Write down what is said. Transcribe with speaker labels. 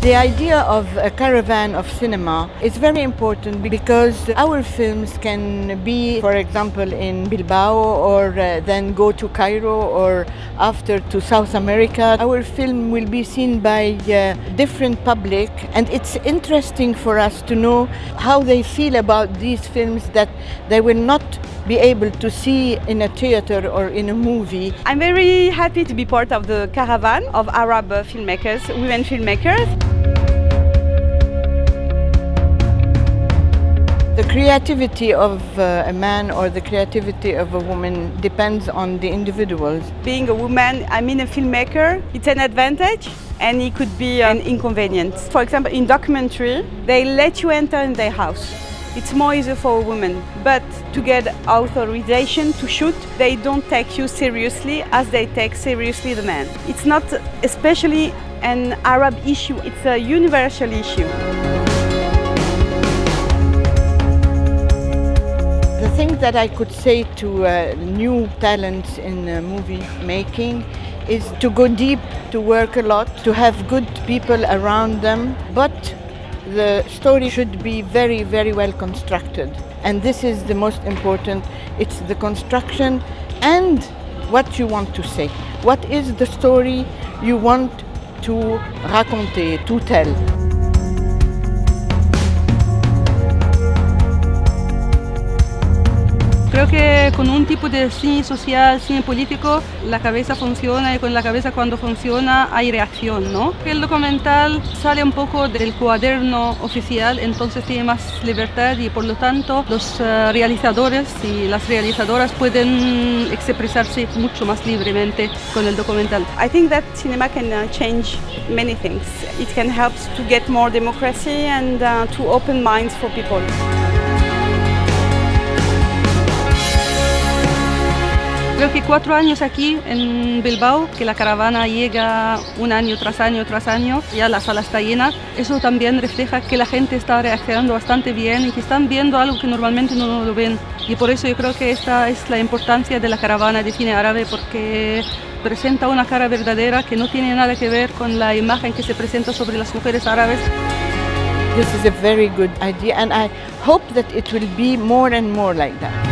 Speaker 1: The idea of a caravan of cinema is very important because our films can be, for example, in Bilbao or then go to Cairo or after to South America. Our film will be seen by different public, and it's interesting for us to know how they feel about these films that they will not be able to see in a theater or in a movie.
Speaker 2: I'm very happy to be part of the caravan of Arab filmmakers, women filmmakers.
Speaker 1: The creativity of a man or the creativity of a woman depends on the individuals.
Speaker 2: Being a woman, I mean a filmmaker, it's an advantage and it could be an inconvenience. For example, in documentary, they let you enter in their house. It's more easy for a woman, but to get authorization to shoot, they don't take you seriously as they take seriously the man. It's not especially an Arab issue, it's a universal issue.
Speaker 1: The thing that I could say to new talents in movie making is to go deep, to work a lot, to have good people around them, but the story should be very, very well constructed. And this is the most important. It's the construction and what you want to say. What is the story you want to raconter, to tell?
Speaker 3: Creo que con un tipo de cine social, cine político, la cabeza funciona y con la cabeza cuando funciona hay reacción, ¿no? El documental sale un poco del cuaderno oficial, entonces tiene más libertad y por lo tanto los realizadores y las realizadoras pueden expresarse mucho más libremente con el documental.
Speaker 2: I think that cinema can change many things. It can help to get more democracy and to open minds for people.
Speaker 3: Creo que 4 años aquí en Bilbao, que la caravana llega un año tras año tras año, ya la sala está llena, eso también refleja que la gente está reaccionando bastante bien y que están viendo algo que normalmente no lo ven. Y por eso yo creo que esta es la importancia de la caravana de cine árabe, porque presenta una cara verdadera que no tiene nada que ver con la imagen que se presenta sobre las mujeres árabes.
Speaker 1: This is a very good idea, and I hope that it will be more and more like that.